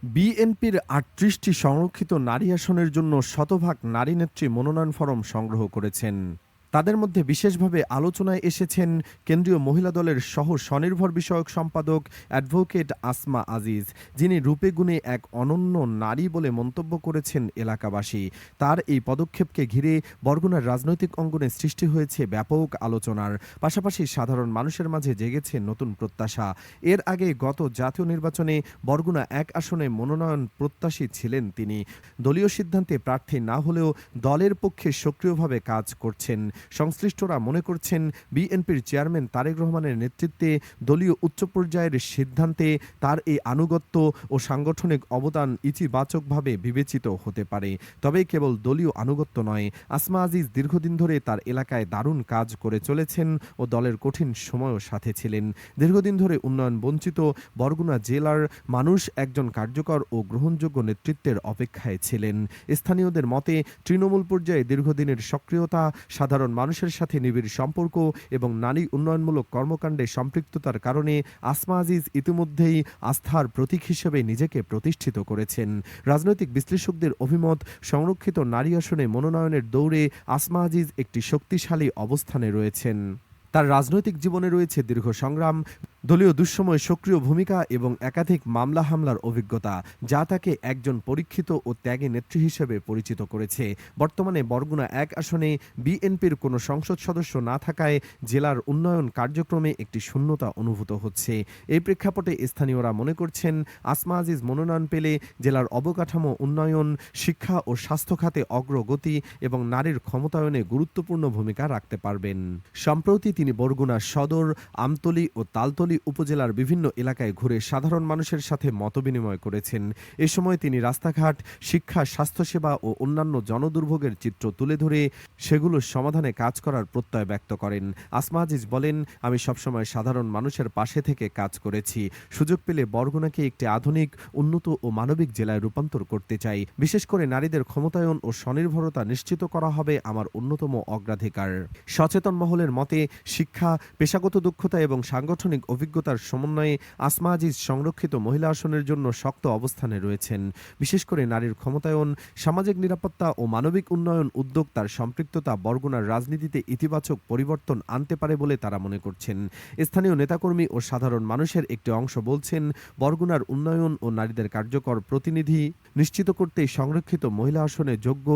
বিএনপির ৩৮টি সংরক্ষিত নারী আসনের জন্য শতভাগ নারী নেত্রী মনোনয়ন ফরম সংগ্রহ করেছেন। তাদের মধ্যে বিশেষভাবে আলোচনায় এসেছেন কেন্দ্রীয় মহিলা দলের সহ স্বনির্ভর বিষয়ক সম্পাদক অ্যাডভোকেট আসমা আজিজ, যিনি রূপে গুণে এক অনন্য নারী বলে মন্তব্য করেছেন এলাকাবাসী। তার এই পদক্ষেপকে ঘিরে বরগুনার রাজনৈতিক অঙ্গনে সৃষ্টি হয়েছে ব্যাপক আলোচনার পাশাপাশি সাধারণ মানুষের মাঝে জেগেছে নতুন প্রত্যাশা। এর আগে গত জাতীয় নির্বাচনে বরগুনা ১ আসনে মনোনয়ন প্রত্যাশী ছিলেন তিনি। দলীয় সিদ্ধান্তে প্রার্থী না হলেও দলের পক্ষে সক্রিয়ভাবে কাজ করছেন। সংশ্লিষ্টরা মনে করছেন, বিএনপির চেয়ারম্যান তারেক রহমানের নেতৃত্বে দলীয় উচ্চ পর্যায়ের সিদ্ধান্তে তার এই আনুগত্য ও সাংগঠনিক অবদান ইতিবাচকভাবে বিবেচিত হতে পারে। তবে কেবল দলীয় আনুগত্য নয়, আসমা আজিজ দীর্ঘদিন ধরে তার এলাকায় দারুণ কাজ করে চলেছেন ও দলের কঠিন সময়ও সাথে ছিলেন। দীর্ঘদিন ধরে উন্নয়ন বঞ্চিত বরগুনা জেলার মানুষ একজন কার্যকর ও গ্রহণযোগ্য নেতৃত্বের অপেক্ষায় ছিলেন। স্থানীয়দের মতে, তৃণমূল পর্যায়ে দীর্ঘদিনের সক্রিয়তা, সাধারণ মানুষের সাথে নিবিড় সম্পর্ক এবং নারী উন্নয়নমূলক কর্মকাণ্ডে সম্পৃক্ততার কারণে আসমা আজিজ ইতিমধ্যেই আস্থার প্রতীক হিসেবে নিজেকে প্রতিষ্ঠিত করেছেন। রাজনৈতিক বিশ্লেষকদের অভিমত, সংরক্ষিত নারী আসনে মনোনয়নের দৌড়ে আসমা আজিজ একটি শক্তিশালী অবস্থানে রয়েছেন। তার রাজনৈতিক জীবনে রয়েছে দীর্ঘ সংগ্রাম, দলীয় দুঃসময়ে সক্রিয় ভূমিকা এবং একাধিক মামলা হামলার অভিজ্ঞতা, যা তাকে একজন পরীক্ষিত ও ত্যাগী নেত্রী হিসেবে পরিচিত করেছে। বর্তমানে বরগুনা ১ আসনে বিএনপির কোনো সংসদ সদস্য না থাকায় জেলার উন্নয়ন কার্যক্রমে একটি শূন্যতা অনুভূত হচ্ছে। এই প্রেক্ষাপটে স্থানীয়রা মনে করছেন, আসমা আজিজ মনোনয়ন পেলে জেলার অবকাঠামো উন্নয়ন, শিক্ষা ও স্বাস্থ্য খাতে অগ্রগতি এবং নারীর ক্ষমতায়নে গুরুত্বপূর্ণ ভূমিকা রাখতে পারবেন। সম্প্রতি তিনি বরগুনা সদর, আমতলী ও তালতলী উপজেলার বিভিন্ন এলাকায় ঘুরে সাধারণ মানুষের সাথে মতবিনিময় করেছেন। এ সময় তিনি রাস্তাঘাট, শিক্ষা, স্বাস্থ্যসেবা ও অন্যান্য জনদুর্ভোগের চিত্র তুলে ধরে সেগুলোর সমাধানে কাজ করার প্রত্যয় ব্যক্ত করেন। আসমা আজিজ বলেন, আমি সবসময় সাধারণ মানুষের পাশে থেকে কাজ করেছি। সুযোগ পেলে বরগুনাকে একটি আধুনিক, উন্নত ও মানবিক জেলায় রূপান্তর করতে চাই। বিশেষ করে নারীদের ক্ষমতায়ন ও স্বনির্ভরতা নিশ্চিত করা হবে আমার অন্যতম অগ্রাধিকার। সচেতন মহলের মতে, শিক্ষা, পেশাগত দক্ষতা এবং সাংগঠনিক অভিজ্ঞতার সমন্বয়ে আসমা আজিজ সংরক্ষিত মহিলা আসনের জন্য শক্ত অবস্থানে রয়েছেন। বিশেষ করে নারীর ক্ষমতায়ন, সামাজিক নিরাপত্তা ও মানবিক উন্নয়ন উদ্যোগ তার সম্পৃক্ততা বরগুনার রাজনীতিতে ইতিবাচক পরিবর্তন আনতে পারে বলে তারা মনে করছেন। স্থানীয় নেতাকর্মী ও সাধারণ মানুষের একটি অংশ বলছেন, বরগুনার উন্নয়ন ও নারীদের কার্যকর প্রতিনিধি নিশ্চিত করতে সংরক্ষিত মহিলা আসনে যোগ্য,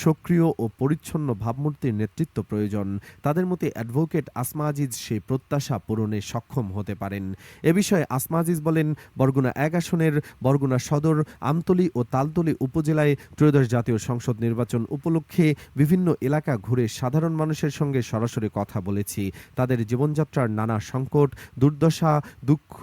সক্রিয় ও পরিচ্ছন্ন ভাবমূর্তির নেতৃত্ব প্রয়োজন। তাদের মতে অ্যাডভোকেট আসমা আজিজ সেই প্রত্যাশা পূরণে সক্ষম হতে পারেন। এ বিষয়ে আসমা আজিজ বলেন, বরগুনা ১ আসনের বরগুনা সদর, আমতলী ও তালতলী উপজেলায় ত্রয়োদশ জাতীয় সংসদ নির্বাচন উপলক্ষে বিভিন্ন এলাকা ঘুরে সাধারণ মানুষের সঙ্গে সরাসরি কথা বলেছি। তাদের জীবনযাত্রার নানা সংকট, দুর্দশা, দুঃখ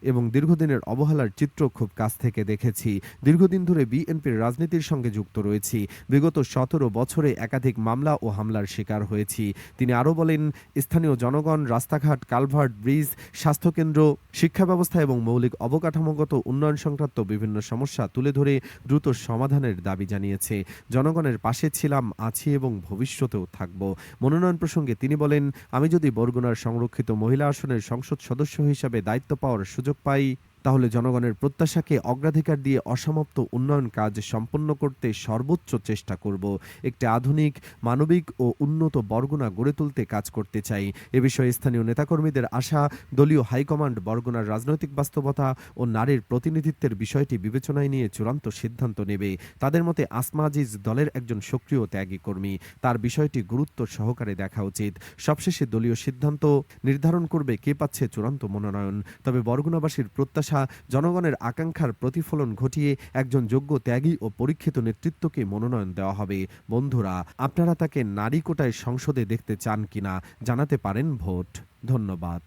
এবং দীর্ঘদিনের অবহেলার চিত্র খুব কাছ থেকে দেখেছি। দীর্ঘদিন ধরে বিএনপির রাজনীতির সঙ্গে যুক্ত রয়েছি। বিগত ১৭ বছরে একাধিক মামলা ও হামলার শিকার হয়েছি। তিনি আরও বলেন, স্থানীয় জনগণ রাস্তাঘাট, কালভার্ট, ব্রিজ, স্বাস্থ্যকেন্দ্র, শিক্ষা ব্যবস্থা এবং মৌলিক অবকাঠামোগত উন্নয়ন সংক্রান্ত বিভিন্ন সমস্যা তুলে ধরে দ্রুত সমাধানের দাবি জানিয়েছে। জনগণের পাশে ছিলাম, আছি এবং ভবিষ্যতেও থাকব। মনোনয়ন প্রসঙ্গে তিনি বলেন, আমি যদি বরগুনার সংরক্ষিত মহিলা আসনের সংসদ সদস্য হিসাবে দায়িত্ব পাওয়ার সুযোগ পাই, তাহলে জনগণের প্রত্যাশাকে অগ্রাধিকার দিয়ে অসমাপ্ত উন্নয়ন কাজ সম্পন্ন করতে সর্বোচ্চ চেষ্টা করব। একটি আধুনিক, মানবিক ও উন্নত বরগুনা গড়ে তুলতে কাজ করতে চাই। এ বিষয়ে স্থানীয় নেতাকর্মীদের আশা, দলীয় হাইকমান্ড বরগুনার রাজনৈতিক বাস্তবতা ও নারীর প্রতিনিধিত্বের বিষয়টি বিবেচনায় নিয়ে চূড়ান্ত সিদ্ধান্ত নেবে। তাদের মতে আসমা আজিজ দলের একজন সক্রিয় ত্যাগী কর্মী। তার বিষয়টি গুরুত্ব সহকারে দেখা উচিত। সবশেষে দলীয় সিদ্ধান্ত নির্ধারণ করবে কে পাচ্ছে চূড়ান্ত মনোনয়ন। তবে বরগুনাবাসীর প্রত্যাশা, জনগণের আকাঙ্ক্ষার প্রতিফলন ঘটিয়ে একজন যোগ্য, ত্যাগী ও পরীক্ষিত নেতৃত্বকে মনোনয়ন দেওয়া হবে। বন্ধুরা, আপনারা তাকে নারী কোটায় সংসদে দেখতে চান কিনা জানাতে পারেন ভোট। ধন্যবাদ।